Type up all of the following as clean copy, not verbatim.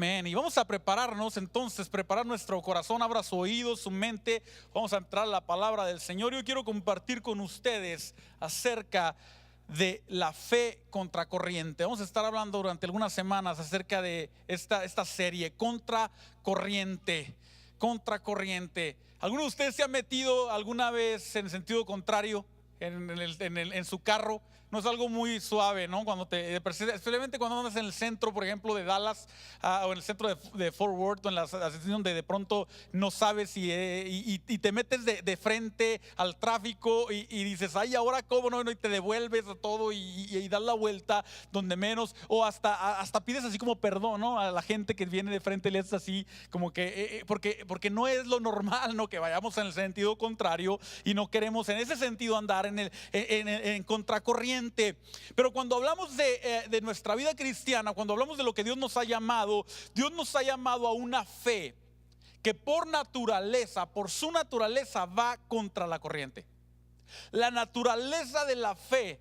Amén. Y vamos a prepararnos entonces, preparar nuestro corazón, abra su oído, su mente. Vamos a entrar a la palabra del Señor. Yo quiero compartir con ustedes acerca de la fe contracorriente. Vamos a estar hablando durante algunas semanas acerca de esta serie, contracorriente. Contracorriente. ¿Alguno de ustedes se ha metido alguna vez en sentido contrario en su carro? No es algo muy suave, ¿no? Especialmente cuando andas en el centro, por ejemplo, de Dallas, o en el centro de Fort Worth, o en la estación donde de pronto no sabes y te metes de frente al tráfico y dices, ay, ahora cómo no, y te devuelves a todo y das la vuelta donde menos, o hasta pides así como perdón, ¿no? A la gente que viene de frente, le haces así como que, porque no es lo normal, ¿no? Que vayamos en el sentido contrario y no queremos en ese sentido andar en contracorriente. Pero cuando hablamos de nuestra vida cristiana, cuando hablamos de lo que Dios nos ha llamado a una fe que por su naturaleza va contra la corriente. La naturaleza de la fe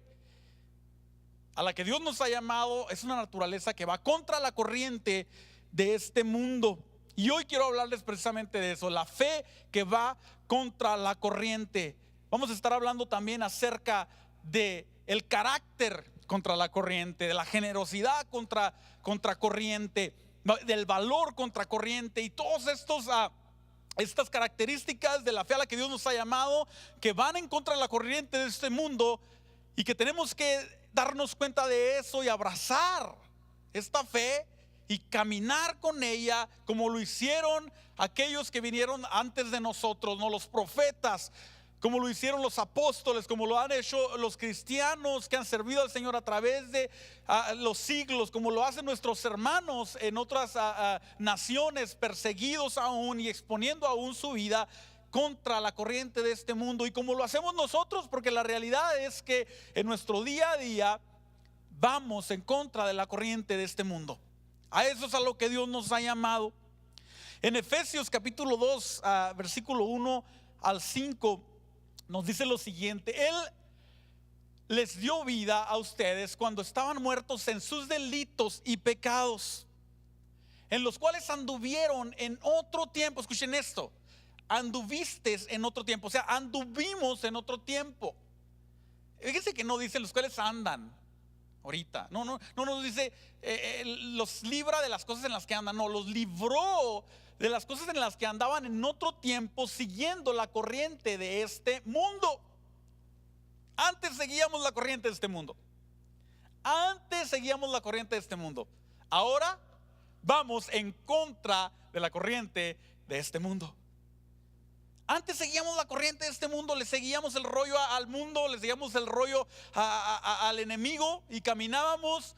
a la que Dios nos ha llamado es una naturaleza que va contra la corriente de este mundo. Y hoy quiero hablarles precisamente de eso, la fe que va contra la corriente. Vamos a estar hablando también acerca de el carácter contra la corriente, de la generosidad contra corriente, del valor contra corriente y todos estas características de la fe a la que Dios nos ha llamado, que van en contra de la corriente de este mundo, y que tenemos que darnos cuenta de eso y abrazar esta fe y caminar con ella como lo hicieron aquellos que vinieron antes de nosotros, no, los profetas, como lo hicieron los apóstoles, como lo han hecho los cristianos que han servido al Señor a través de los siglos, como lo hacen nuestros hermanos en otras naciones, perseguidos aún y exponiendo aún su vida contra la corriente de este mundo, y como lo hacemos nosotros, porque la realidad es que en nuestro día a día vamos en contra de la corriente de este mundo. A eso es a lo que Dios nos ha llamado. En Efesios capítulo 2, versículo 1 al 5, nos dice lo siguiente: Él les dio vida a ustedes cuando estaban muertos en sus delitos y pecados, en los cuales anduvieron en otro tiempo. Escuchen esto: anduviste en otro tiempo, o sea, anduvimos en otro tiempo. Fíjense que no dice los cuales andan ahorita, no nos dice los libra de las cosas en las que andan, no, los libró de las cosas en las que andaban en otro tiempo, siguiendo la corriente de este mundo. Antes seguíamos la corriente de este mundo. Ahora vamos en contra de la corriente de este mundo. Antes seguíamos la corriente de este mundo, le seguíamos el rollo al mundo, le seguíamos el rollo al enemigo y caminábamos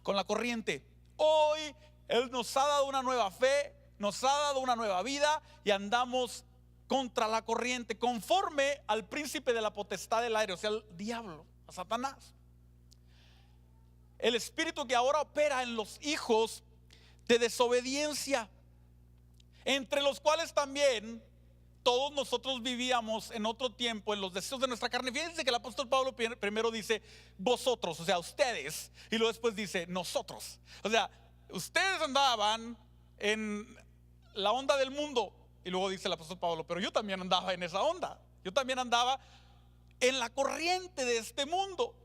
con la corriente. Hoy Él nos ha dado una nueva fe, nos ha dado una nueva vida y andamos contra la corriente, conforme al príncipe de la potestad del aire, o sea, el diablo, a Satanás. El espíritu que ahora opera en los hijos de desobediencia, entre los cuales también todos nosotros vivíamos en otro tiempo en los deseos de nuestra carne. Fíjense que el apóstol Pablo primero dice vosotros, o sea, ustedes, y luego después dice nosotros. O sea, ustedes andaban en la onda del mundo, y luego dice el apóstol Pablo, pero yo también andaba en esa onda. Yo también andaba en la corriente de este mundo.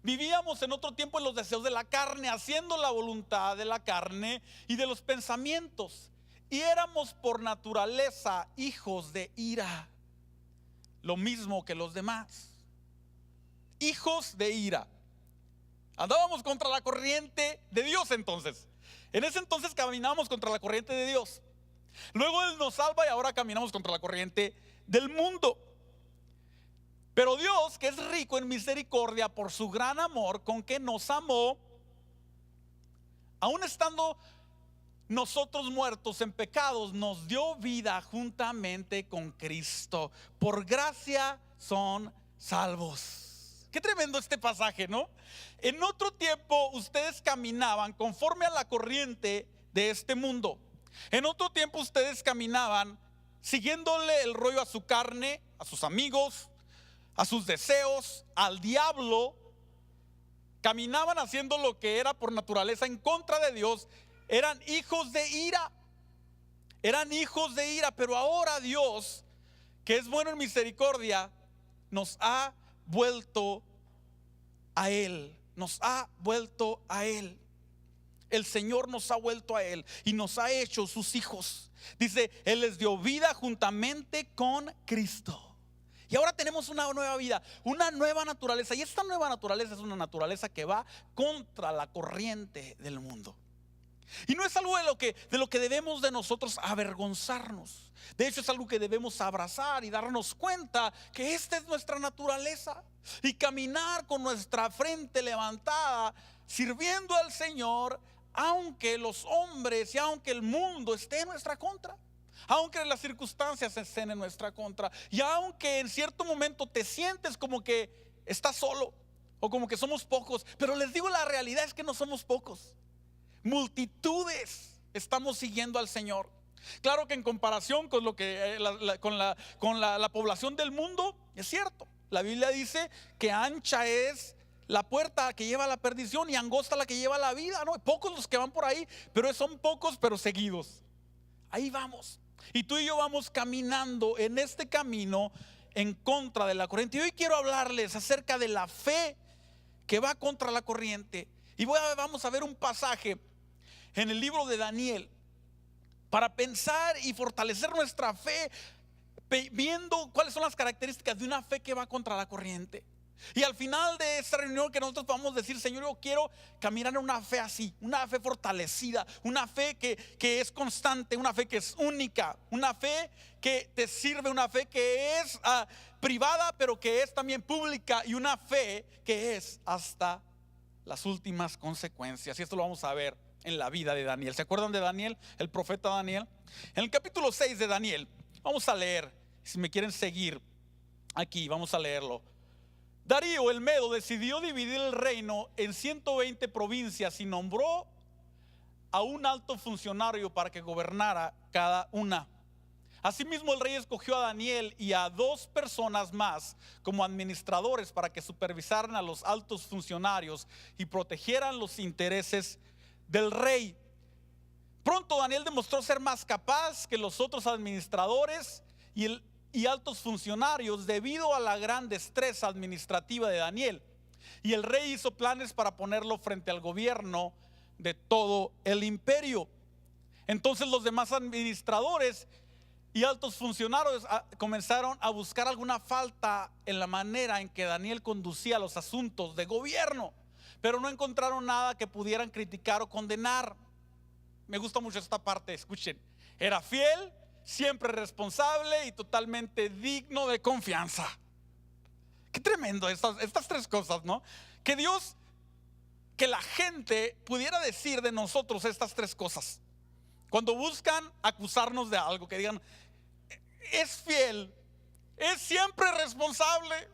Vivíamos en otro tiempo en los deseos de la carne, haciendo la voluntad de la carne y de los pensamientos. Y éramos por naturaleza hijos de ira, lo mismo que los demás. Hijos de ira. Andábamos contra la corriente de Dios entonces. En ese entonces caminábamos contra la corriente de Dios. Luego Él nos salva y ahora caminamos contra la corriente del mundo. Pero Dios, que es rico en misericordia por su gran amor con que nos amó, aun estando nosotros muertos en pecados, nos dio vida juntamente con Cristo. Por gracia son salvos. Qué tremendo este pasaje, ¿no? En otro tiempo ustedes caminaban conforme a la corriente de este mundo. En otro tiempo ustedes caminaban siguiéndole el rollo a su carne, a sus amigos, a sus deseos, al diablo. Caminaban haciendo lo que era por naturaleza en contra de Dios, eran hijos de ira. Eran hijos de ira, pero ahora Dios, que es bueno en misericordia, nos ha vuelto a Él. Nos ha vuelto a Él. El Señor nos ha vuelto a Él y nos ha hecho sus hijos. Dice, Él les dio vida juntamente con Cristo. Y ahora tenemos una nueva vida, una nueva naturaleza. Y esta nueva naturaleza es una naturaleza que va contra la corriente del mundo. Y no es algo de lo que debemos de nosotros avergonzarnos. De hecho, es algo que debemos abrazar y darnos cuenta que esta es nuestra naturaleza. Y caminar con nuestra frente levantada, sirviendo al Señor, aunque los hombres y aunque el mundo esté en nuestra contra. Aunque las circunstancias estén en nuestra contra. Y aunque en cierto momento te sientes como que estás solo o como que somos pocos. Pero les digo, la realidad es que no somos pocos. Multitudes estamos siguiendo al Señor. Claro que en comparación con lo que con la población del mundo, es cierto. La Biblia dice que ancha es la puerta que lleva a la perdición y angosta la que lleva a la vida, ¿no? Pocos los que van por ahí, pero son pocos pero seguidos. Ahí vamos. Y tú y yo vamos caminando en este camino en contra de la corriente. Y hoy quiero hablarles acerca de la fe que va contra la corriente. Y vamos a ver un pasaje en el libro de Daniel para pensar y fortalecer nuestra fe, viendo cuáles son las características de una fe que va contra la corriente. Y al final de esta reunión que nosotros vamos a decir, Señor, yo quiero caminar en una fe así, una fe fortalecida, una fe que es constante, una fe que es única, una fe que te sirve, una fe que es privada pero que es también pública, y una fe que es hasta las últimas consecuencias. Y esto lo vamos a ver en la vida de Daniel. ¿Se acuerdan de Daniel, el profeta Daniel? En el capítulo 6 de Daniel, vamos a leer, si me quieren seguir aquí, vamos a leerlo. Darío el Medo decidió dividir el reino en 120 provincias y nombró a un alto funcionario para que gobernara cada una. Asimismo, el rey escogió a Daniel y a 2 personas más como administradores para que supervisaran a los altos funcionarios y protegieran los intereses del rey. Pronto Daniel demostró ser más capaz que los otros administradores y altos funcionarios debido a la gran destreza administrativa de Daniel. Y el rey hizo planes para ponerlo frente al gobierno de todo el imperio. Entonces los demás administradores y altos funcionarios comenzaron a buscar alguna falta en la manera en que Daniel conducía los asuntos de gobierno, pero no encontraron nada que pudieran criticar o condenar. Me gusta mucho esta parte, escuchen. Era fiel, siempre responsable y totalmente digno de confianza. Qué tremendo estas 3 cosas, ¿no? Que Dios, que la gente pudiera decir de nosotros estas 3 cosas. Cuando buscan acusarnos de algo, que digan, es fiel, es siempre responsable,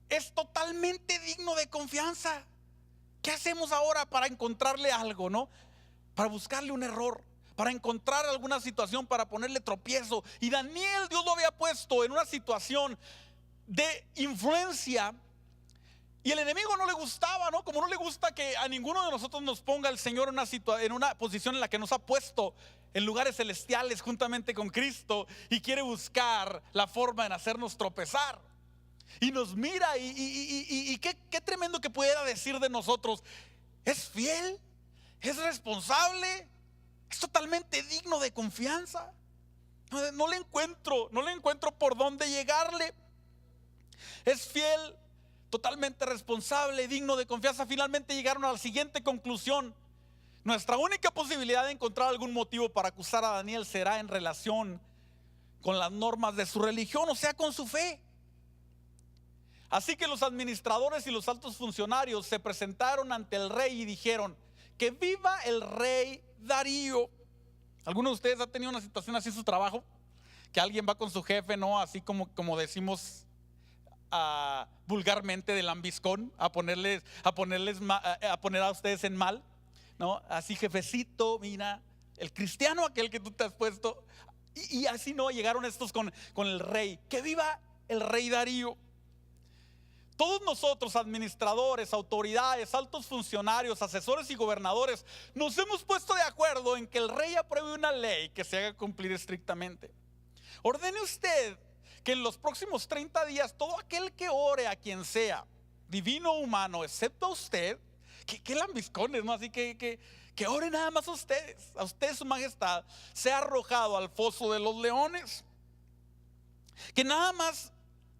es totalmente digno de confianza. ¿Qué hacemos ahora para encontrarle algo, no? Para buscarle un error, para encontrar alguna situación, para ponerle tropiezo. Y Daniel, Dios lo había puesto en una situación de influencia, y el enemigo no le gustaba, ¿no? Como no le gusta que a ninguno de nosotros nos ponga el Señor en una posición en la que nos ha puesto en lugares celestiales juntamente con Cristo, y quiere buscar la forma en hacernos tropezar. Y nos mira y qué tremendo que pudiera decir de nosotros, es fiel, es responsable, es totalmente digno de confianza. No le encuentro por dónde llegarle. Es fiel, totalmente responsable, digno de confianza. Finalmente llegaron a la siguiente conclusión: nuestra única posibilidad de encontrar algún motivo para acusar a Daniel será en relación con las normas de su religión, o sea, con su fe. Así que los administradores y los altos funcionarios se presentaron ante el rey y dijeron: que viva el rey Darío. ¿Alguno de ustedes ha tenido una situación así en su trabajo? Que alguien va con su jefe, ¿no? Así como decimos vulgarmente, de lambiscón, a poner a ustedes en mal, ¿no? Así, jefecito, mira, el cristiano aquel que tú te has puesto. Y así, ¿no? Llegaron estos con el rey. Que viva el rey Darío. Todos nosotros, administradores, autoridades, altos funcionarios, asesores y gobernadores, nos hemos puesto de acuerdo en que el rey apruebe una ley que se haga cumplir estrictamente. Ordene usted que en los próximos 30 días todo aquel que ore a quien sea, divino o humano, excepto a usted, que lambiscones, ¿no? Así que ore nada más a usted su majestad, sea arrojado al foso de los leones. Que nada más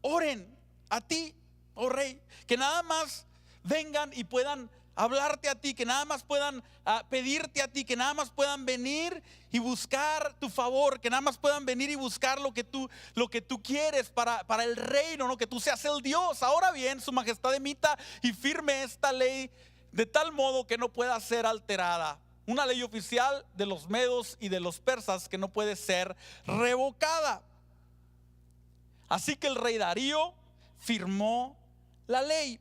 oren a ti, oh rey, que nada más vengan y puedan hablarte a ti, que nada más puedan pedirte a ti, que nada más puedan venir y buscar tu favor, que nada más puedan venir y buscar lo que tú quieres para el reino, ¿no? Que tú seas el Dios. Ahora bien, su majestad emita y firme esta ley de tal modo que no pueda ser alterada. Una ley oficial de los medos y de los persas que no puede ser revocada. Así que el rey Darío firmó la ley.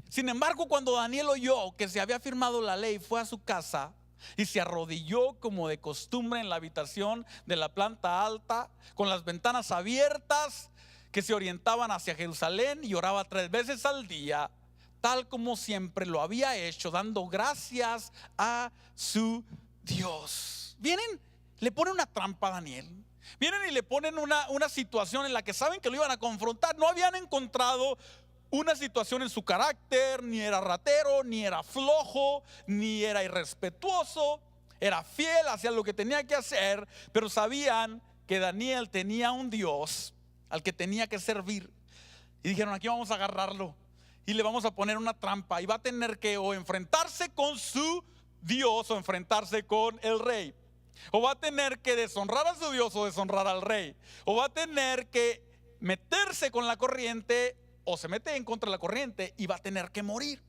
Sin embargo, cuando Daniel oyó que se había firmado la ley, fue a su casa y se arrodilló como de costumbre en la habitación de la planta alta, con las ventanas abiertas que se orientaban hacia Jerusalén, y oraba 3 veces al día, tal como siempre lo había hecho, dando gracias a su Dios. Vienen, le ponen una trampa a Daniel. Vienen y le ponen una situación en la que saben que lo iban a confrontar. No habían encontrado una situación en su carácter, ni era ratero, ni era flojo, ni era irrespetuoso. Era fiel, hacía lo que tenía que hacer, pero sabían que Daniel tenía un Dios al que tenía que servir. Y dijeron: aquí vamos a agarrarlo y le vamos a poner una trampa, y va a tener que o enfrentarse con su Dios o enfrentarse con el rey. O va a tener que deshonrar a su Dios o deshonrar al rey. O va a tener que meterse con la corriente, o se mete en contra de la corriente y va a tener que morir.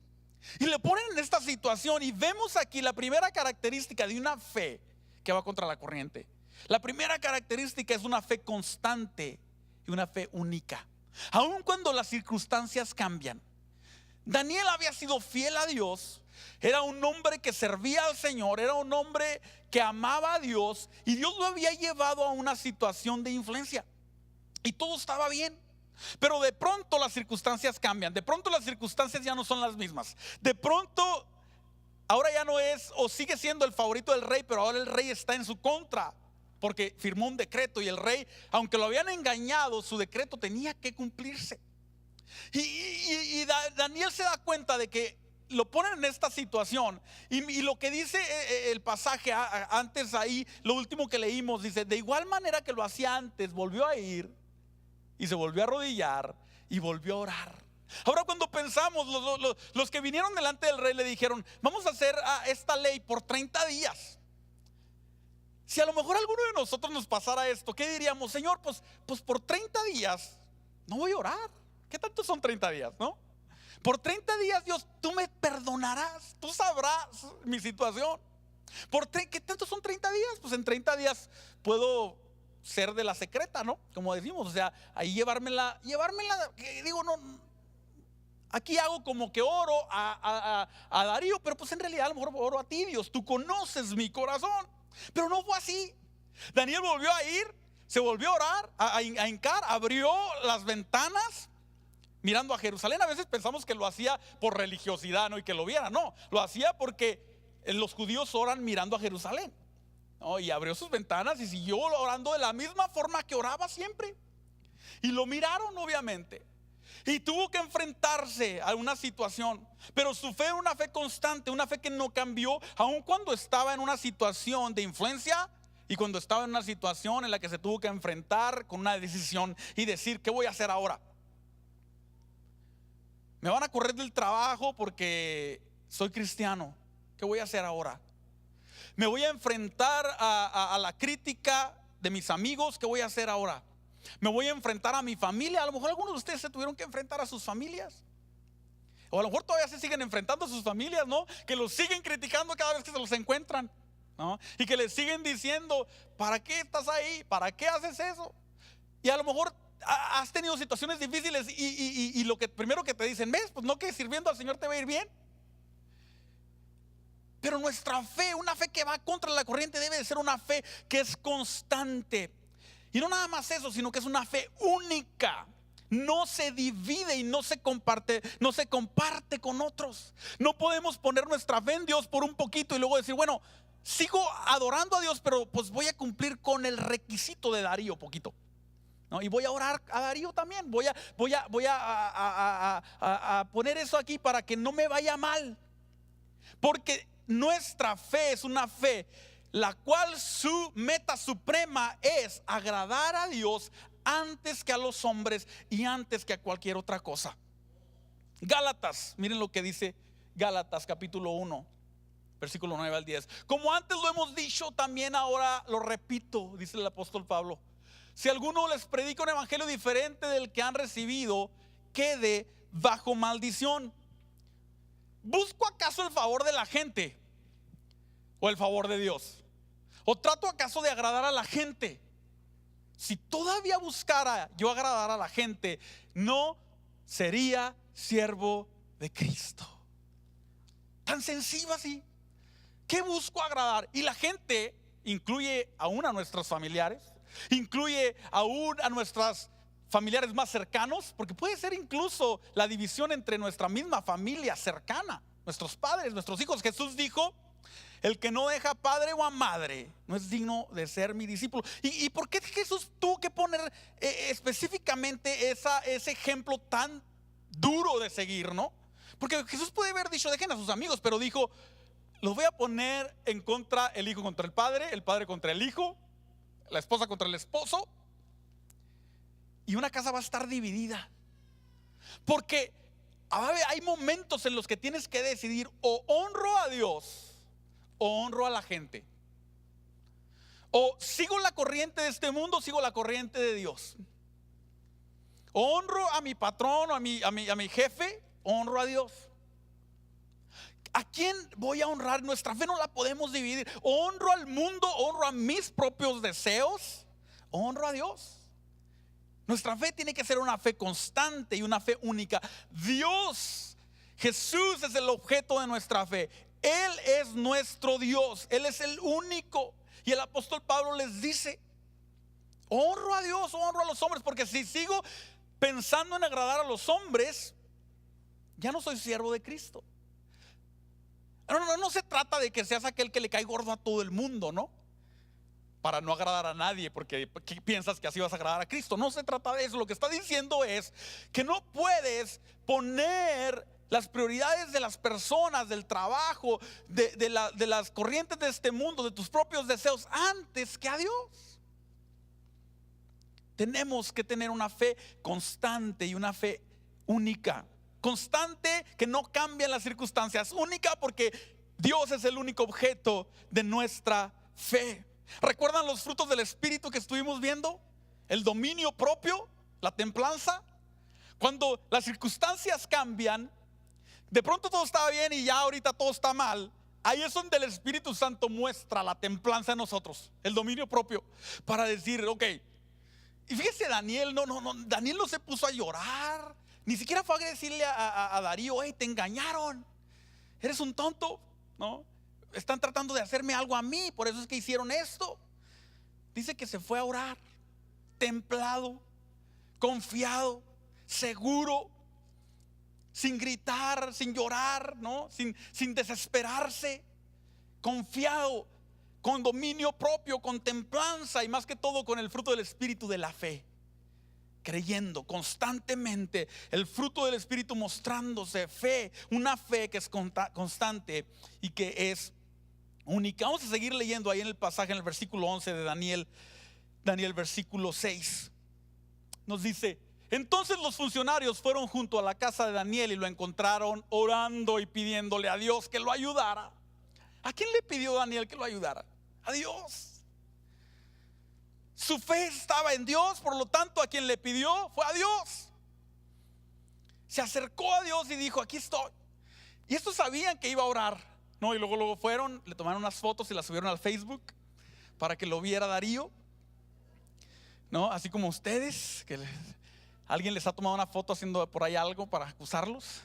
Y le ponen en esta situación, y vemos aquí la primera característica de una fe que va contra la corriente. La primera característica es una fe constante y una fe única, aun cuando las circunstancias cambian. Daniel había sido fiel a Dios. Era un hombre que servía al Señor, era un hombre que amaba a Dios, y Dios lo había llevado a una situación de influencia y todo estaba bien. Pero de pronto las circunstancias cambian, de pronto las circunstancias ya no son las mismas. De pronto ahora ya no es, o sigue siendo el favorito del rey, pero ahora el rey está en su contra, porque firmó un decreto, y el rey, aunque lo habían engañado, su decreto tenía que cumplirse. Y Daniel se da cuenta de que lo ponen en esta situación, y lo que dice el pasaje antes ahí, lo último que leímos, dice: de igual manera que lo hacía antes, volvió a ir y se volvió a arrodillar y volvió a orar. Ahora, cuando pensamos, los que vinieron delante del rey le dijeron: vamos a hacer esta ley por 30 días. Si a lo mejor alguno de nosotros nos pasara esto, ¿qué diríamos? Señor, pues por 30 días no voy a orar. ¿Qué tanto son 30 días, no? Por 30 días, Dios, tú me perdonarás, tú sabrás mi situación. ¿Qué tanto son 30 días? Pues en 30 días puedo ser de la secreta, ¿no? Como decimos, o sea, ahí llevármela, digo, no, aquí hago como que oro a Darío, pero pues en realidad a lo mejor oro a ti, Dios, tú conoces mi corazón. Pero no fue así. Daniel volvió a ir, se volvió a orar, a hincar, abrió las ventanas mirando a Jerusalén. A veces pensamos que lo hacía por religiosidad, ¿no? Y que lo viera. No, lo hacía porque los judíos oran mirando a Jerusalén, ¿no? Y abrió sus ventanas y siguió orando de la misma forma que oraba siempre. Y lo miraron, obviamente, y tuvo que enfrentarse a una situación. Pero su fe era una fe constante, una fe que no cambió, aun cuando estaba en una situación de influencia y cuando estaba en una situación en la que se tuvo que enfrentar con una decisión y decir: ¿qué voy a hacer ahora? Me van a correr del trabajo porque soy cristiano. ¿Qué voy a hacer ahora? Me voy a enfrentar a la crítica de mis amigos. ¿Qué voy a hacer ahora? Me voy a enfrentar a mi familia. A lo mejor algunos de ustedes se tuvieron que enfrentar a sus familias, o a lo mejor todavía se siguen enfrentando a sus familias, ¿no? Que los siguen criticando cada vez que se los encuentran, ¿no? Y que les siguen diciendo: ¿para qué estás ahí? ¿Para qué haces eso? Y a lo mejor has tenido situaciones difíciles y lo que primero que te dicen: ¿ves? Pues no, que sirviendo al Señor te va a ir bien. Pero nuestra fe, una fe que va contra la corriente, debe de ser una fe que es constante. Y no nada más eso, sino que es una fe única. no se divide y no se comparte con otros. No podemos poner nuestra fe en Dios por un poquito y luego decir, bueno, sigo adorando a Dios, pero pues voy a cumplir con el requisito de Darío poquito, ¿no? Y voy a orar a Darío también. Voy a poner eso aquí para que no me vaya mal. Porque nuestra fe es una fe la cual su meta suprema es agradar a Dios antes que a los hombres y antes que a cualquier otra cosa. Gálatas, miren lo que dice Gálatas capítulo 1, versículo 9 al 10. Como antes lo hemos dicho, también ahora lo repito, dice el apóstol Pablo. Si alguno les predica un evangelio diferente del que han recibido, quede bajo maldición. ¿Busco acaso el favor de la gente o el favor de Dios? ¿O trato acaso de agradar a la gente? Si todavía buscara yo agradar a la gente, no sería siervo de Cristo. Tan sencillo así. ¿Qué busco agradar? Y la gente incluye aún a nuestros familiares, incluye aún a nuestros familiares más cercanos, porque puede ser incluso la división entre nuestra misma familia cercana, nuestros padres, nuestros hijos. Jesús dijo: el que no deja padre o a madre no es digno de ser mi discípulo. ¿Y por qué Jesús tuvo que poner específicamente ese ejemplo tan duro de seguir, no? Porque Jesús puede haber dicho: dejen a sus amigos, pero dijo: los voy a poner en contra, el hijo contra el padre contra el hijo, la esposa contra el esposo, y una casa va a estar dividida. Porque hay momentos en los que tienes que decidir: o honro a Dios o honro a la gente. O sigo la corriente de este mundo, sigo la corriente de Dios. O honro a mi patrón o a mi jefe, honro a Dios. ¿A quién voy a honrar? Nuestra fe no la podemos dividir. Honro al mundo, honro a mis propios deseos, honro a Dios. Nuestra fe tiene que ser una fe constante y una fe única. Dios, Jesús es el objeto de nuestra fe. Él es nuestro Dios, Él es el único. Y el apóstol Pablo les dice: honro a Dios, honro a los hombres, porque si sigo pensando en agradar a los hombres, ya no soy siervo de Cristo. No se trata de que seas aquel que le cae gordo a todo el mundo, ¿no? Para no agradar a nadie, porque piensas que así vas a agradar a Cristo. No se trata de eso. Lo que está diciendo es que no puedes poner las prioridades de las personas, del trabajo, de las corrientes de este mundo, de tus propios deseos, antes que a Dios. Tenemos que tener una fe constante y una fe única. Constante, que no cambian las circunstancias. Única, porque Dios es el único objeto de nuestra fe. ¿Recuerdan los frutos del Espíritu que estuvimos viendo? El dominio propio, la templanza. Cuando las circunstancias cambian, de pronto todo estaba bien y ya ahorita todo está mal. Ahí es donde el Espíritu Santo muestra la templanza en nosotros, el dominio propio, para decir: ok. Y fíjese, Daniel Daniel no se puso a llorar, ni siquiera fue a decirle a Darío: hey, te engañaron, eres un tonto, ¿no? Están tratando de hacerme algo a mí, por eso es que hicieron esto. Dice que se fue a orar, templado, confiado, seguro, sin gritar, sin llorar, ¿no? Sin desesperarse, confiado, con dominio propio, con templanza y más que todo con el fruto del Espíritu de la fe. Creyendo constantemente, el fruto del Espíritu mostrándose, fe, una fe que es constante y que es única. Vamos a seguir leyendo ahí en el pasaje, en el versículo 11 de Daniel versículo 6. Nos dice: entonces los funcionarios fueron junto a la casa de Daniel y lo encontraron orando y pidiéndole a Dios que lo ayudara. ¿A quién le pidió Daniel que lo ayudara? A Dios. Su fe estaba en Dios, por lo tanto a quien le pidió fue a Dios. Se acercó a Dios y dijo: aquí estoy. Y estos sabían que iba a orar, ¿no? Y luego fueron, le tomaron unas fotos y las subieron al Facebook para que lo viera Darío, ¿no? Así como ustedes, que alguien les ha tomado una foto haciendo por ahí algo para acusarlos.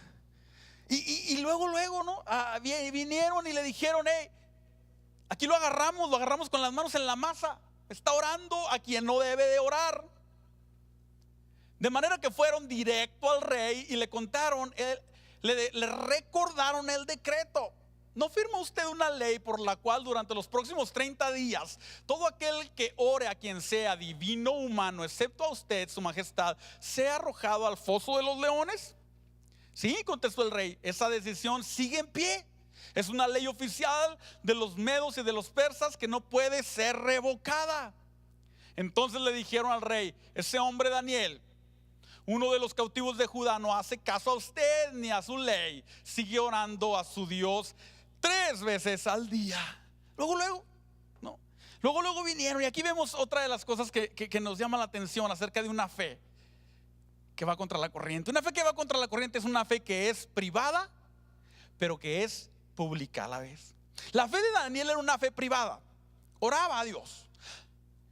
Y luego, ¿no? Vinieron y le dijeron: hey, aquí lo agarramos con las manos en la masa. Está orando a quien no debe de orar. De manera que fueron directo al rey y le contaron, le recordaron el decreto. ¿No firma usted una ley por la cual durante los próximos 30 días todo aquel que ore a quien sea, divino o humano, excepto a usted, su majestad, sea arrojado al foso de los leones? Sí, contestó el rey, esa decisión sigue en pie. Es una ley oficial de los medos y de los persas que no puede ser revocada. Entonces le dijeron al rey, ese hombre Daniel, uno de los cautivos de Judá, no hace caso a usted ni a su ley. Sigue orando a su Dios 3 veces al día. Luego vinieron. Y aquí vemos otra de las cosas que nos llama la atención acerca de una fe que va contra la corriente. Una fe que va contra la corriente es una fe que es privada, pero que es pública a la vez. La fe de Daniel era una fe privada. Oraba a Dios.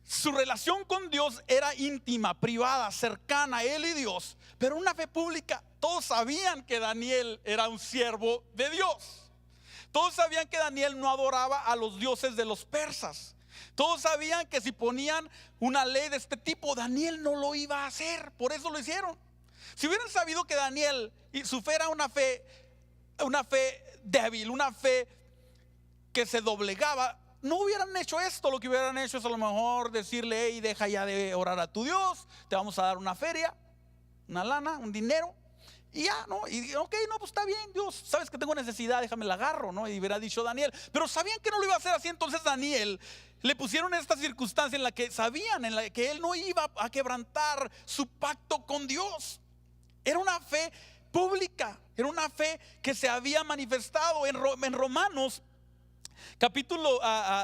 Su relación con Dios era íntima, privada, cercana, él y Dios. Pero una fe pública. Todos sabían que Daniel era un siervo de Dios. Todos sabían que Daniel no adoraba a los dioses de los persas. Todos sabían que si ponían una ley de este tipo, Daniel no lo iba a hacer. Por eso lo hicieron. Si hubieran sabido que Daniel y su fe era una fe débil, una fe que se doblegaba, no hubieran hecho esto. Lo que hubieran hecho es a lo mejor decirle, hey, deja ya de orar a tu Dios, te vamos a dar una feria, una lana, un dinero. Y ya, ¿no? Y ok, no, pues está bien, Dios, sabes que tengo necesidad, déjame la agarro, ¿no? Y hubiera dicho Daniel. Pero sabían que no lo iba a hacer así. Entonces Daniel le pusieron esta circunstancia en la que sabían, en la que él no iba a quebrantar su pacto con Dios. Era una fe pública, era una fe que se había manifestado en Romanos capítulo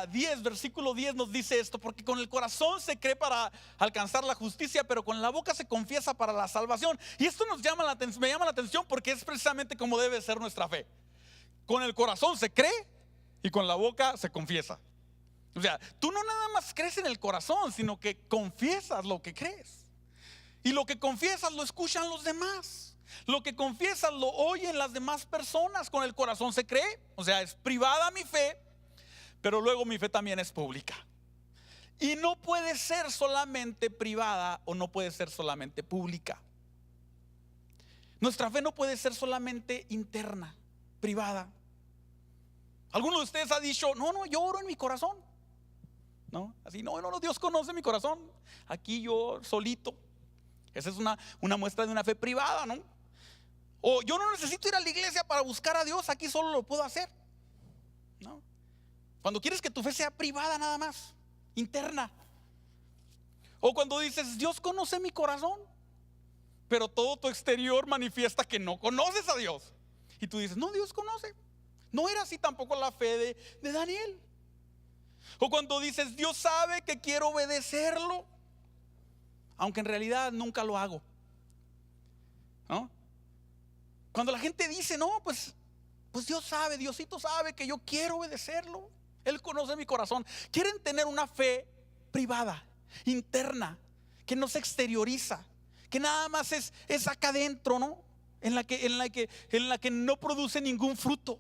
10, versículo 10 nos dice esto: porque con el corazón se cree para alcanzar la justicia, pero con la boca se confiesa para la salvación. Y esto me llama la atención porque es precisamente como debe ser nuestra fe. Con el corazón se cree y con la boca se confiesa. O sea, tú no nada más crees en el corazón, sino que confiesas lo que crees. Y lo que confiesas lo escuchan los demás. Lo que confiesas lo oyen las demás personas. Con el corazón se cree, o sea, es privada mi fe, pero luego mi fe también es pública. Y no puede ser solamente privada o no puede ser solamente pública. Nuestra fe no puede ser solamente interna, privada. Alguno de ustedes ha dicho, no, yo oro en mi corazón. No, así, no, Dios conoce mi corazón. Aquí yo solito. Esa es una muestra de una fe privada, ¿no? O yo no necesito ir a la iglesia para buscar a Dios, aquí solo lo puedo hacer, ¿no? Cuando quieres que tu fe sea privada nada más, interna. O cuando dices, Dios conoce mi corazón, pero todo tu exterior manifiesta que no conoces a Dios. Y tú dices, no, Dios conoce. No era así tampoco la fe de Daniel. O cuando dices, Dios sabe que quiero obedecerlo, aunque en realidad nunca lo hago, ¿no? Cuando la gente dice, no, pues Dios sabe, Diosito sabe que yo quiero obedecerlo, Él conoce mi corazón. Quieren tener una fe privada, interna, que no se exterioriza, que nada más es acá adentro, ¿no? En la que no produce ningún fruto,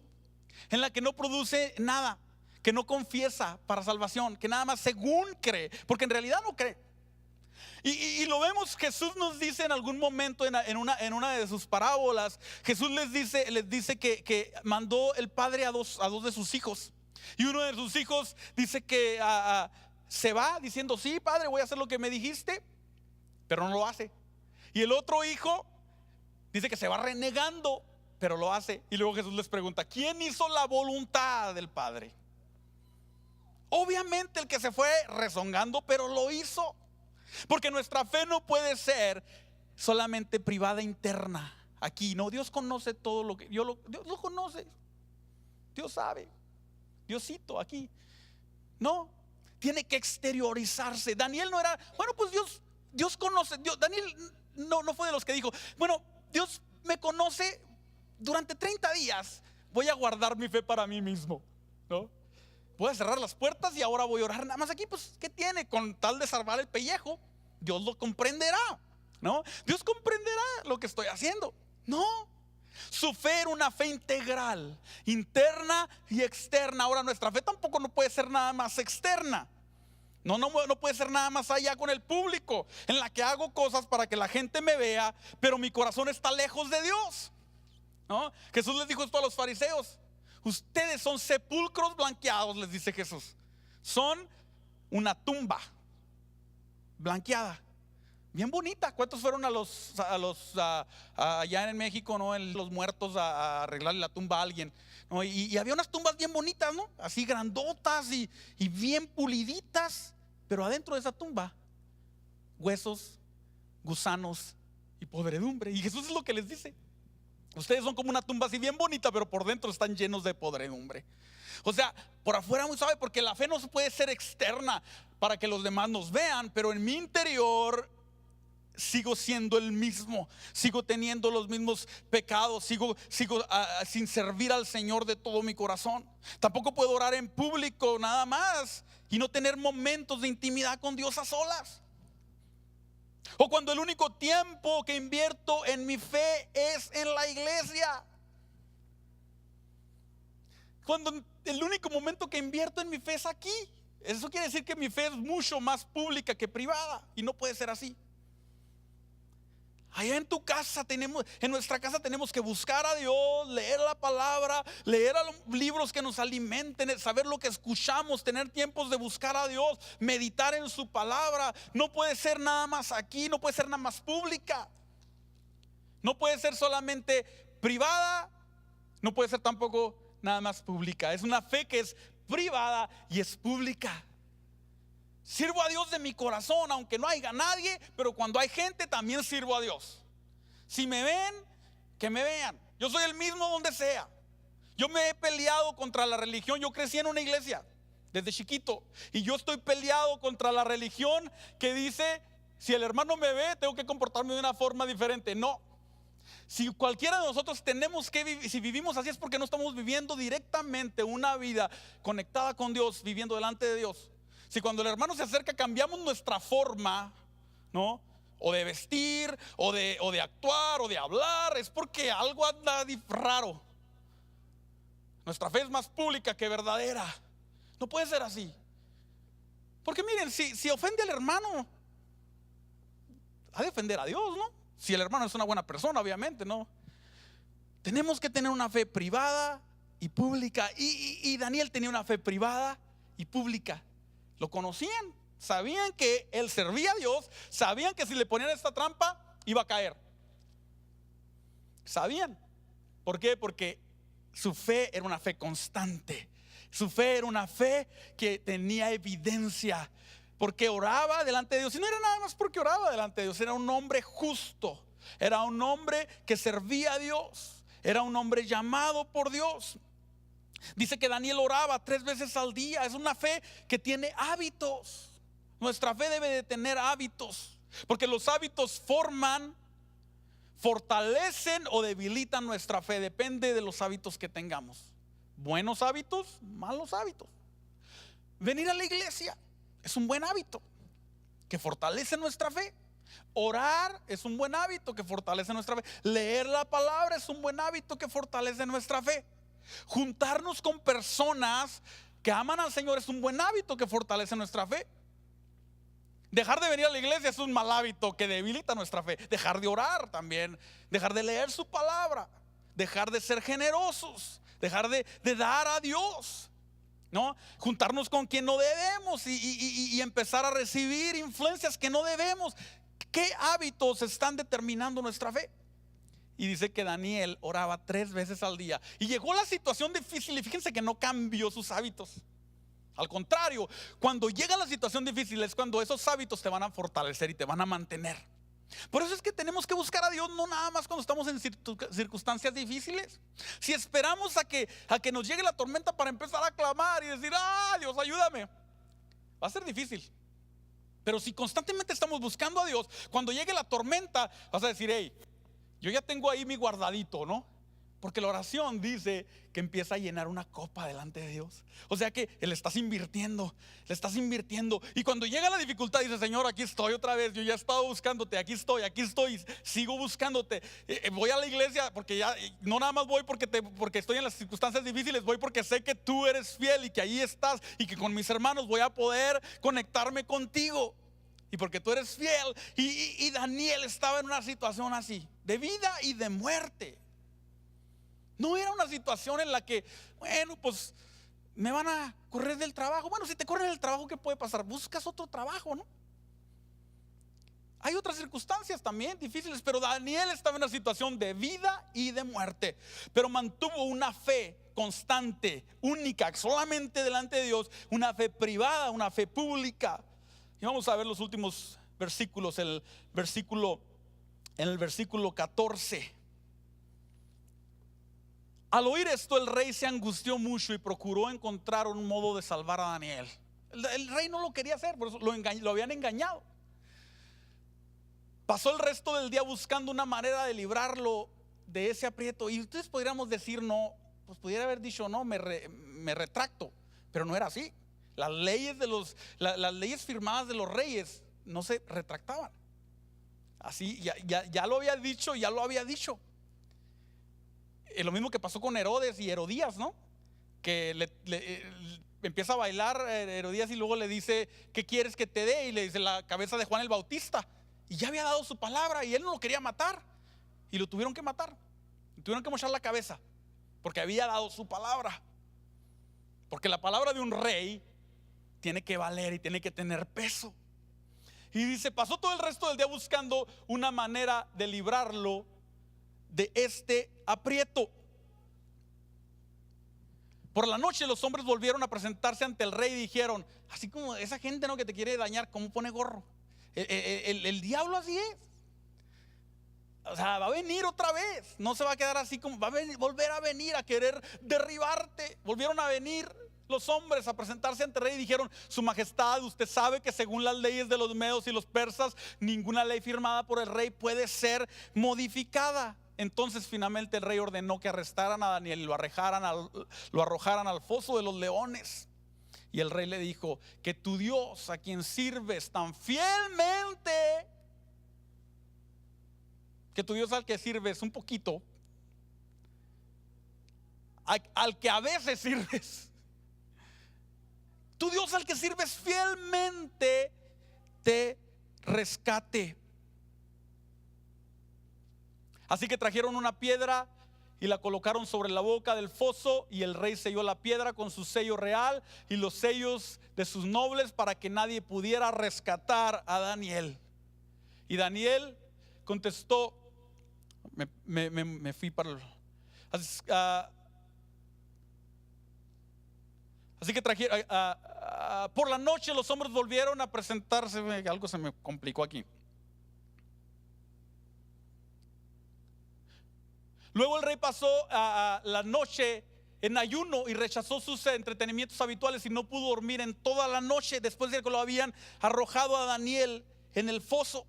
en la que no produce nada, que no confiesa para salvación, que nada más según cree, porque en realidad no cree. Y lo vemos, Jesús nos dice en algún momento en una de sus parábolas, Jesús les dice que mandó el padre a dos de sus hijos. Y uno de sus hijos dice que se va diciendo, sí, padre, voy a hacer lo que me dijiste, pero no lo hace. Y el otro hijo dice que se va renegando, pero lo hace. Y luego Jesús les pregunta, ¿quién hizo la voluntad del padre? Obviamente el que se fue rezongando, pero lo hizo. Porque nuestra fe no puede ser solamente privada, interna. Aquí, no, Dios conoce todo lo que Dios lo conoce. Dios sabe. Diosito aquí. No, tiene que exteriorizarse. Daniel no era, bueno, pues Dios conoce. Daniel no fue de los que dijo, bueno, Dios me conoce durante 30 días. Voy a guardar mi fe para mí mismo, ¿no? Voy a cerrar las puertas y ahora voy a orar. Nada más aquí, pues, ¿qué tiene? Con tal de salvar el pellejo, Dios lo comprenderá, ¿no? Dios comprenderá lo que estoy haciendo. No, su fe era una fe integral, interna y externa. Ahora nuestra fe tampoco no puede ser nada más externa, No puede ser nada más allá con el público, en la que hago cosas para que la gente me vea, pero mi corazón está lejos de Dios, ¿no? Jesús les dijo esto a los fariseos: ustedes son sepulcros blanqueados, les dice Jesús. Son una tumba blanqueada, bien bonita. ¿Cuántos fueron allá en México, ¿no? Los muertos a arreglarle la tumba a alguien, ¿no? Y había unas tumbas bien bonitas, ¿no? Así grandotas y bien puliditas, pero adentro de esa tumba, huesos, gusanos y podredumbre. Y Jesús es lo que les dice: ustedes son como una tumba así bien bonita, pero por dentro están llenos de podredumbre. O sea, por afuera muy suave, porque la fe no puede ser externa para que los demás nos vean, pero en mi interior sigo siendo el mismo, sigo teniendo los mismos pecados, sigo sin servir al Señor de todo mi corazón. Tampoco puedo orar en público nada más y no tener momentos de intimidad con Dios a solas. O cuando el único tiempo que invierto en mi fe es en la iglesia. Cuando el único momento que invierto en mi fe es aquí. Eso quiere decir que mi fe es mucho más pública que privada, y no puede ser así. Allá en tu casa en nuestra casa tenemos que buscar a Dios, leer la palabra, leer a los libros que nos alimenten, saber lo que escuchamos, tener tiempos de buscar a Dios, meditar en su palabra. No puede ser nada más aquí, no puede ser nada más pública, no puede ser solamente privada, no puede ser tampoco nada más pública. Es una fe que es privada y es pública. Sirvo a Dios de mi corazón, aunque no haya nadie, pero cuando hay gente también sirvo a Dios. Si me ven, que me vean. Yo soy el mismo donde sea. Yo me he peleado contra la religión. Yo crecí en una iglesia desde chiquito, y yo estoy peleado contra la religión que dice: si el hermano me ve, tengo que comportarme de una forma diferente. No. Si cualquiera de nosotros tenemos que vivir, si vivimos así, es porque no estamos viviendo directamente una vida conectada con Dios, viviendo delante de Dios. Si cuando el hermano se acerca cambiamos nuestra forma, ¿no? O de vestir, o de actuar, o de hablar, es porque algo anda raro. Nuestra fe es más pública que verdadera. No puede ser así. Porque miren, si ofende al hermano, ha de ofender a Dios, ¿no? Si el hermano es una buena persona, obviamente, ¿no? Tenemos que tener una fe privada y pública. Y Daniel tenía una fe privada y pública. Lo conocían, sabían que él servía a Dios, sabían que si le ponían esta trampa iba a caer. Sabían. ¿Por qué? Porque su fe era una fe constante. Su fe era una fe que tenía evidencia, porque oraba delante de Dios. Y no era nada más porque oraba delante de Dios, era un hombre justo, era un hombre que servía a Dios, era un hombre llamado por Dios. Dice que Daniel oraba 3 veces al día. Es una fe que tiene hábitos. Nuestra fe debe de tener hábitos, porque los hábitos fortalecen o debilitan nuestra fe. Depende de los hábitos que tengamos. Buenos hábitos, malos hábitos. Venir a la iglesia es un buen hábito que fortalece nuestra fe. Orar es un buen hábito que fortalece nuestra fe. Leer la palabra es un buen hábito que fortalece nuestra fe. Juntarnos con personas que aman al Señor es un buen hábito que fortalece nuestra fe. Dejar de venir a la iglesia es un mal hábito que debilita nuestra fe. Dejar de orar también, dejar de leer su palabra, dejar de ser generosos, dejar de dar a Dios, ¿no? Juntarnos con quien no debemos y empezar a recibir influencias que no debemos. ¿Qué hábitos están determinando nuestra fe? Y dice que Daniel oraba 3 veces al día. Y llegó la situación difícil, y fíjense que no cambió sus hábitos. Al contrario, cuando llega la situación difícil es cuando esos hábitos te van a fortalecer y te van a mantener. Por eso es que tenemos que buscar a Dios, no nada más cuando estamos en circunstancias difíciles. Si esperamos a que nos llegue la tormenta para empezar a clamar y decir: ah, Dios, ayúdame, va a ser difícil. Pero si constantemente estamos buscando a Dios, cuando llegue la tormenta vas a decir: hey, yo ya tengo ahí mi guardadito, ¿no? Porque la oración dice que empieza a llenar una copa delante de Dios. O sea que le estás invirtiendo. Y cuando llega la dificultad dice: Señor, aquí estoy otra vez. Yo ya he estado buscándote, aquí estoy, sigo buscándote. Voy a la iglesia porque ya no nada más voy porque estoy en las circunstancias difíciles. Voy porque sé que tú eres fiel y que ahí estás, y que con mis hermanos voy a poder conectarme contigo. Y porque tú eres fiel. Y Daniel estaba en una situación así, de vida y de muerte. No era una situación en la que, bueno, pues me van a correr del trabajo. Bueno, si te corren del trabajo, ¿qué puede pasar? Buscas otro trabajo, ¿no? Hay otras circunstancias también difíciles, pero Daniel estaba en una situación de vida y de muerte. Pero mantuvo una fe constante, única, solamente delante de Dios. Una fe privada, una fe pública. Y vamos a ver los últimos versículos. En el versículo 14. Al oír esto, el rey se angustió mucho y procuró encontrar un modo de salvar a Daniel. El rey no lo quería hacer, por eso lo habían engañado. Pasó el resto del día buscando una manera de librarlo de ese aprieto. Y ustedes podríamos decir: no, pues pudiera haber dicho: no, me retracto. Pero no era así. Las leyes firmadas de los reyes no se retractaban. Así ya lo había dicho, ya lo había dicho. Lo mismo que pasó con Herodes y Herodías, ¿no? Que empieza a bailar Herodías y luego le dice: ¿qué quieres que te dé? Y le dice: la cabeza de Juan el Bautista. Y ya había dado su palabra y él no lo quería matar. Y lo tuvieron que matar. Tuvieron que mochar la cabeza porque había dado su palabra. Porque la palabra de un rey tiene que valer y tiene que tener peso. Y dice: pasó todo el resto del día buscando una manera de librarlo de este aprieto. Por la noche los hombres volvieron a presentarse ante el rey y dijeron: así como esa gente, ¿no?, que te quiere dañar, ¿cómo pone gorro? El diablo así es. O sea, va a venir otra vez. No se va a quedar así, como va a volver a venir a querer derribarte. Volvieron a venir los hombres a presentarse ante el rey y dijeron: Su Majestad, usted sabe que según las leyes de los medos y los persas, ninguna ley firmada por el rey puede ser modificada. Entonces finalmente el rey ordenó que arrestaran a Daniel y lo arrojaran al foso de los leones. Y el rey le dijo: que tu Dios, a quien sirves tan fielmente, que tu Dios al que sirves un poquito, al que a veces sirves, tu Dios al que sirves fielmente, te rescate. Así que trajeron una piedra y la colocaron sobre la boca del foso, y el rey selló la piedra con su sello real y los sellos de sus nobles para que nadie pudiera rescatar a Daniel. Y Daniel contestó, me fui para así que trajeron, por la noche los hombres volvieron a presentarse. Algo se me complicó aquí. Luego el rey pasó la noche en ayuno y rechazó sus entretenimientos habituales y no pudo dormir en toda la noche después de que lo habían arrojado a Daniel en el foso.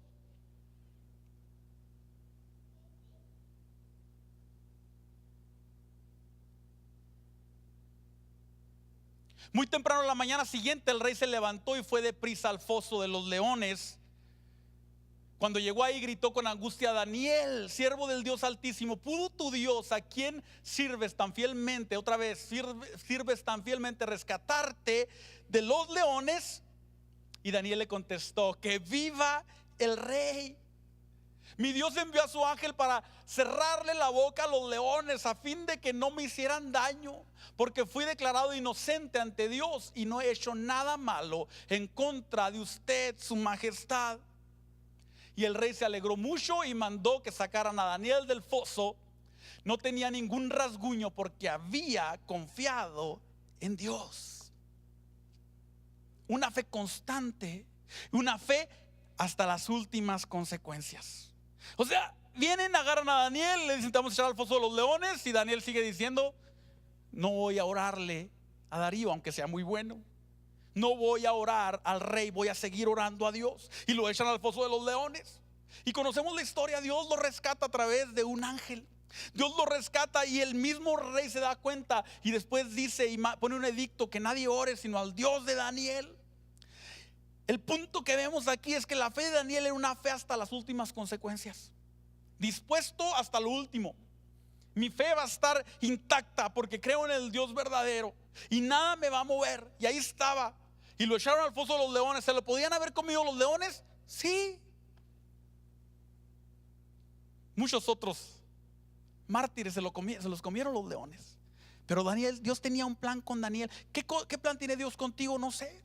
Muy temprano en la mañana siguiente el rey se levantó y fue deprisa al foso de los leones. Cuando llegó ahí gritó con angustia: Daniel, siervo del Dios Altísimo, ¿pudo tu Dios, a quien sirves tan fielmente, otra vez, sirves tan fielmente, rescatarte de los leones? Y Daniel le contestó: que viva el rey. Mi Dios envió a su ángel para cerrarle la boca a los leones a fin de que no me hicieran daño, porque fui declarado inocente ante Dios y no he hecho nada malo en contra de usted, su majestad. Y el rey se alegró mucho y mandó que sacaran a Daniel del foso. No tenía ningún rasguño porque había confiado en Dios. Una fe constante, una fe hasta las últimas consecuencias. O sea, vienen, agarran a Daniel, le dicen: te vamos a echar al foso de los leones. Y Daniel sigue diciendo: no voy a orarle a Darío, aunque sea muy bueno. No voy a orar al rey, voy a seguir orando a Dios. Y lo echan al foso de los leones. Y conocemos la historia. Dios lo rescata a través de un ángel. Dios lo rescata y el mismo rey se da cuenta y después dice y pone un edicto que nadie ore sino al Dios de Daniel. El punto que vemos aquí es que la fe de Daniel era una fe hasta las últimas consecuencias, dispuesto hasta lo último. Mi fe va a estar intacta porque creo en el Dios verdadero y nada me va a mover. Y ahí estaba. Y lo echaron al foso de los leones. ¿Se lo podían haber comido los leones? Sí. Muchos otros mártires se los comieron los leones. Pero Daniel, Dios tenía un plan con Daniel. ¿Qué plan tiene Dios contigo? No sé.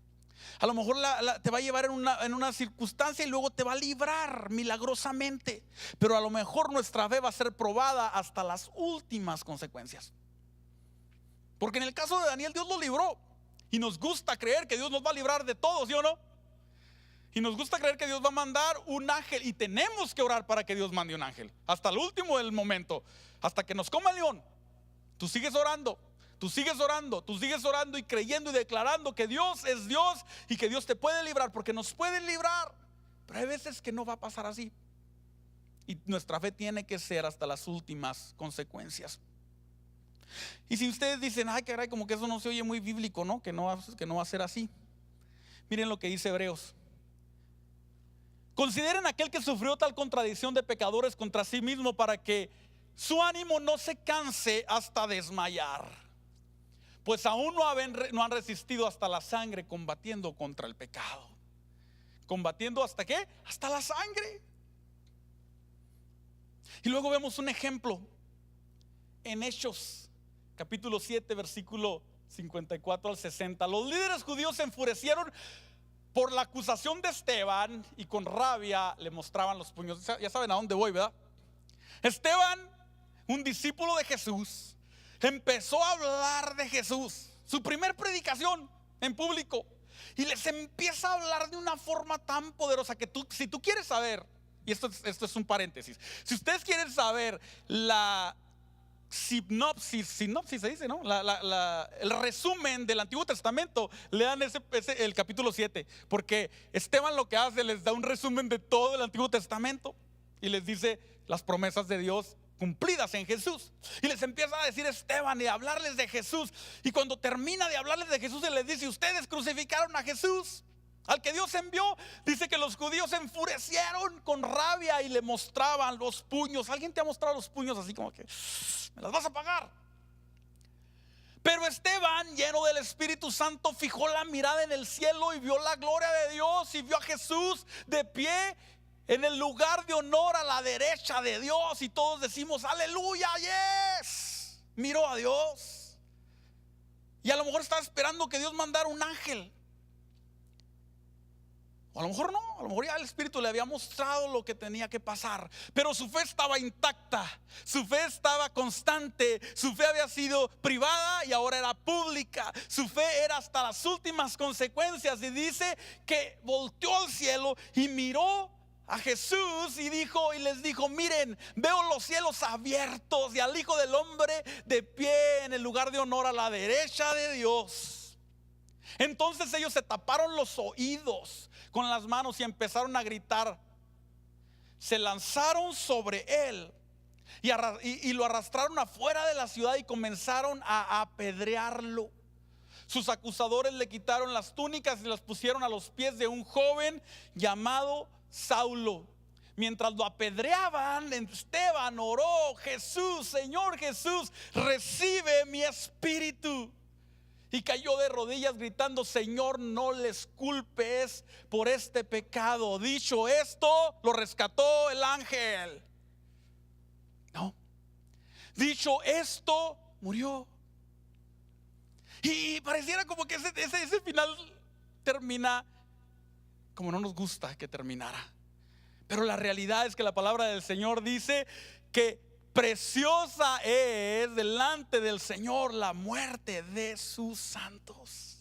A lo mejor te va a llevar en una circunstancia y luego te va a librar milagrosamente. Pero a lo mejor nuestra fe va a ser probada hasta las últimas consecuencias. Porque en el caso de Daniel, Dios lo libró. Y nos gusta creer que Dios nos va a librar de todo, ¿sí o no? Y nos gusta creer que Dios va a mandar un ángel. Y tenemos que orar para que Dios mande un ángel hasta el último del momento, hasta que nos coma el león. Tú sigues orando. Tú sigues orando, y creyendo y declarando que Dios es Dios y que Dios te puede librar, porque nos pueden librar. Pero hay veces que no va a pasar así. Y nuestra fe tiene que ser hasta las últimas consecuencias. Y si ustedes dicen, ay caray, como que eso no se oye muy bíblico, ¿no? Que no va a ser así. Miren lo que dice Hebreos. Consideren aquel que sufrió tal contradicción de pecadores contra sí mismo, para que su ánimo no se canse hasta desmayar. Pues aún no han resistido hasta la sangre combatiendo contra el pecado. ¿Combatiendo hasta qué? Hasta la sangre. Y luego vemos un ejemplo en Hechos, capítulo 7, versículo 54 al 60. Los líderes judíos se enfurecieron por la acusación de Esteban y con rabia le mostraban los puños. Ya saben a dónde voy, ¿verdad? Esteban, un discípulo de Jesús, empezó a hablar de Jesús, su primer predicación en público, y les empieza a hablar de una forma tan poderosa que si tú quieres saber, y esto es un paréntesis, si ustedes quieren saber la sinopsis se dice, ¿no? El resumen del Antiguo Testamento, lean el capítulo 7, porque Esteban lo que hace, les da un resumen de todo el Antiguo Testamento y les dice las promesas de Dios cumplidas en Jesús. Y les empieza a decir Esteban y a hablarles de Jesús. Y cuando termina de hablarles de Jesús, él les dice: ustedes crucificaron a Jesús, al que Dios envió. Dice que los judíos se enfurecieron con rabia y le mostraban los puños. ¿Alguien te ha mostrado los puños así como que me las vas a pagar? Pero Esteban, lleno del Espíritu Santo, fijó la mirada en el cielo y vio la gloria de Dios y vio a Jesús de pie en el lugar de honor a la derecha de Dios. Y todos decimos aleluya, yes. Miró a Dios. Y a lo mejor estaba esperando que Dios mandara un ángel. O a lo mejor no, a lo mejor ya el Espíritu le había mostrado lo que tenía que pasar. Pero su fe estaba intacta, su fe estaba constante. Su fe había sido privada y ahora era pública. Su fe era hasta las últimas consecuencias. Y dice que volteó al cielo y miró a Jesús y les dijo: miren, veo los cielos abiertos y al Hijo del Hombre de pie en el lugar de honor a la derecha de Dios. Entonces ellos se taparon los oídos con las manos y empezaron a gritar. Se lanzaron sobre él y lo arrastraron afuera de la ciudad y comenzaron a apedrearlo. Sus acusadores le quitaron las túnicas y las pusieron a los pies de un joven llamado Saulo. Mientras lo apedreaban, Esteban oró: Jesús, Señor Jesús, recibe mi espíritu. Y cayó de rodillas gritando: Señor, no les culpes por este pecado. Dicho esto, lo rescató el ángel. No. Dicho esto, murió. Y pareciera como que ese final termina como no nos gusta que terminara. Pero la realidad es que la palabra del Señor dice que preciosa es delante del Señor la muerte de sus santos.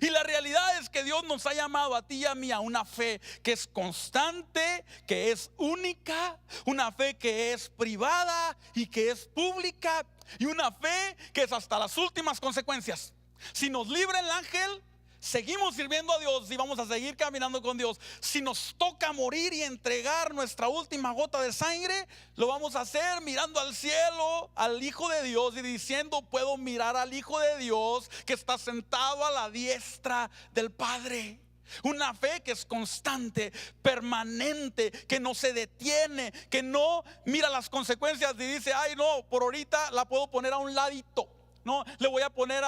Y la realidad es que Dios nos ha llamado a ti y a mí a una fe que es constante, que es única, una fe que es privada y que es pública, y una fe que es hasta las últimas consecuencias. Si nos libra el ángel, seguimos sirviendo a Dios y vamos a seguir caminando con Dios. Si nos toca morir y entregar nuestra última gota de sangre, lo vamos a hacer mirando al cielo, al Hijo de Dios, y diciendo: puedo mirar al Hijo de Dios que está sentado a la diestra del Padre. Una fe que es constante, permanente, que no se detiene, que no mira las consecuencias y dice: ay, no, por ahorita la puedo poner a un ladito. No, le voy a poner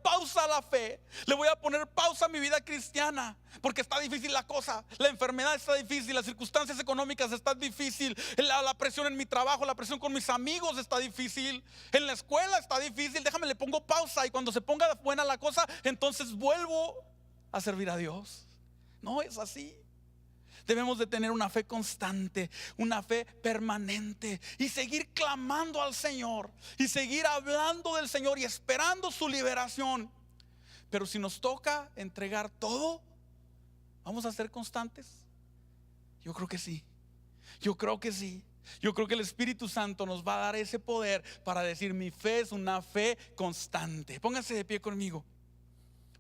pausa a la fe. Le voy a poner pausa a mi vida cristiana, porque está difícil la cosa. La enfermedad está difícil, las circunstancias económicas están difícil, la presión en mi trabajo, la presión con mis amigos está difícil, en la escuela está difícil. Déjame, le pongo pausa, y cuando se ponga buena la cosa, entonces vuelvo a servir a Dios. No es así. Debemos de tener una fe constante, una fe permanente, y seguir clamando al Señor, y seguir hablando del Señor y esperando su liberación. Pero si nos toca entregar todo, ¿vamos a ser constantes? Yo creo que sí. Yo creo que sí. Yo creo que el Espíritu Santo nos va a dar ese poder para decir: mi fe es una fe constante. Pónganse de pie conmigo.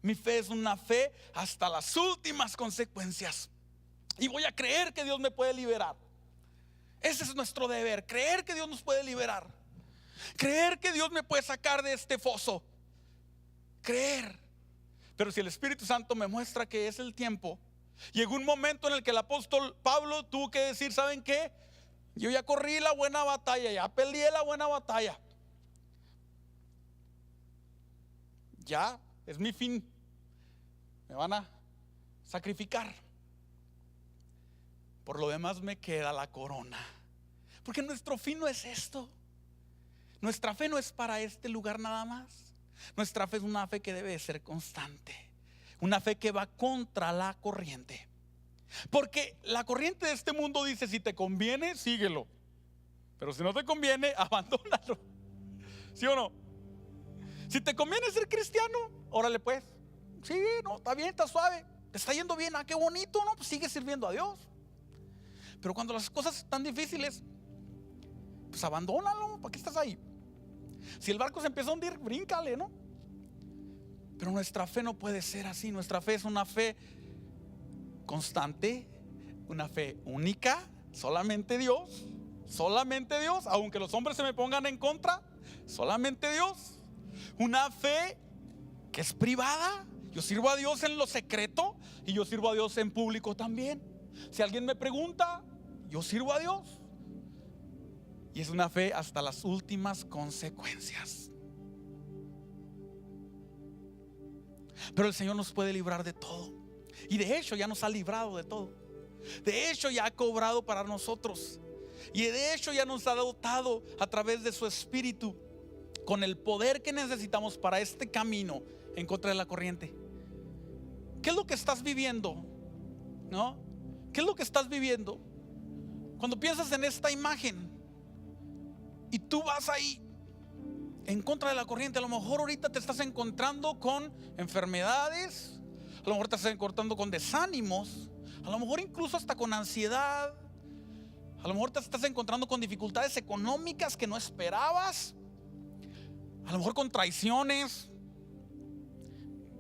Mi fe es una fe hasta las últimas consecuencias. Y voy a creer que Dios me puede liberar. Ese es nuestro deber, creer que Dios nos puede liberar, creer que Dios me puede sacar de este foso, creer. Pero si el Espíritu Santo me muestra que es el tiempo, llegó un momento en el que el apóstol Pablo tuvo que decir: ¿saben qué? Yo ya corrí la buena batalla, ya peleé la buena batalla, ya es mi fin, me van a sacrificar. Por lo demás me queda la corona. Porque nuestro fin no es esto. Nuestra fe no es para este lugar nada más. Nuestra fe es una fe que debe ser constante, una fe que va contra la corriente. Porque la corriente de este mundo dice: si te conviene, síguelo, pero si no te conviene, abandónalo. ¿Sí o no? Si te conviene ser cristiano, órale pues, sí, no, está bien, está suave, te está yendo bien, qué bonito, no, pues sigue sirviendo a Dios. Pero cuando las cosas están difíciles, pues abandónalo. ¿Para qué estás ahí? Si el barco se empieza a hundir, bríncale, ¿no? Pero nuestra fe no puede ser así. Nuestra fe es una fe constante, una fe única. Solamente Dios, aunque los hombres se me pongan en contra, solamente Dios. Una fe que es privada. Yo sirvo a Dios en lo secreto y yo sirvo a Dios en público también. Si alguien me pregunta, yo sirvo a Dios. Y es una fe hasta las últimas consecuencias. Pero el Señor nos puede librar de todo. Y de hecho ya nos ha librado de todo. De hecho ya ha cobrado para nosotros. Y de hecho ya nos ha dotado a través de su Espíritu con el poder que necesitamos para este camino en contra de la corriente. ¿Qué es lo que estás viviendo? ¿No? ¿Qué es lo que estás viviendo? Cuando piensas en esta imagen y tú vas ahí en contra de la corriente, a lo mejor ahorita te estás encontrando con enfermedades, a lo mejor te estás encontrando con desánimos, a lo mejor incluso hasta con ansiedad, a lo mejor te estás encontrando con dificultades económicas que no esperabas, a lo mejor con traiciones.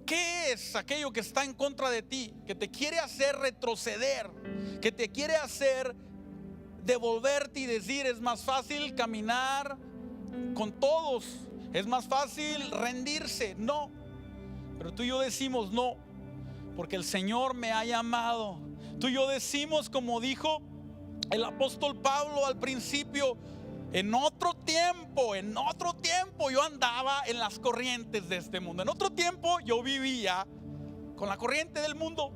¿Qué es aquello que está en contra de ti, que te quiere hacer retroceder, que te quiere hacer devolverte y decir: es más fácil caminar con todos, es más fácil rendirse? No, pero tú y yo decimos no, porque el Señor me ha llamado. Tú y yo decimos, como dijo el apóstol Pablo al principio: en otro tiempo yo andaba en las corrientes de este mundo. En otro tiempo yo vivía con la corriente del mundo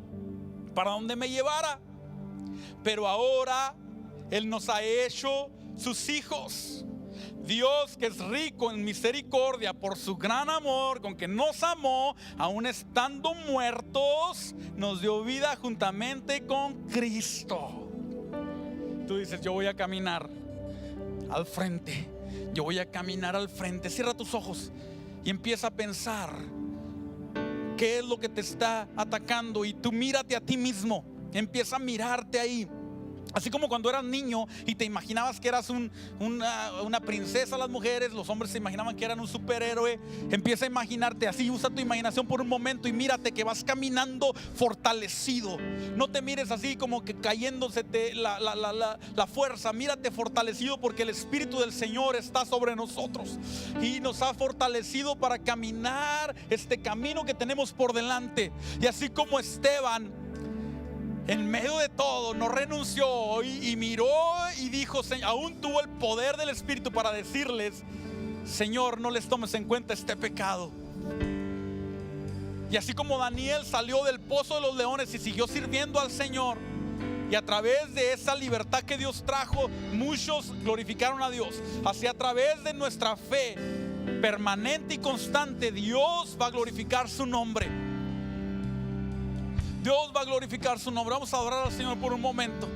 para donde me llevara. Pero ahora Él nos ha hecho sus hijos. Dios, que es rico en misericordia por su gran amor con que nos amó, aun estando muertos, nos dio vida juntamente con Cristo. Tú dices: yo voy a caminar al frente, yo voy a caminar al frente. Cierra tus ojos y empieza a pensar qué es lo que te está atacando, y tú mírate a ti mismo, empieza a mirarte ahí Así como cuando eras niño y te imaginabas que eras una princesa, las mujeres, los hombres se imaginaban que eran un superhéroe. Empieza a imaginarte así, usa tu imaginación por un momento y mírate que vas caminando fortalecido. No te mires así como que cayéndose la fuerza. Mírate fortalecido porque el Espíritu del Señor está sobre nosotros y nos ha fortalecido para caminar este camino que tenemos por delante. Y así como Esteban, en medio de todo, no renunció y miró y dijo, aún tuvo el poder del Espíritu para decirles: Señor, no les tomes en cuenta este pecado. Y así como Daniel salió del pozo de los leones y siguió sirviendo al Señor, y a través de esa libertad que Dios trajo, muchos glorificaron a Dios. Así, a través de nuestra fe permanente y constante, Dios va a glorificar su nombre. Dios va a glorificar su nombre. Vamos a adorar al Señor por un momento.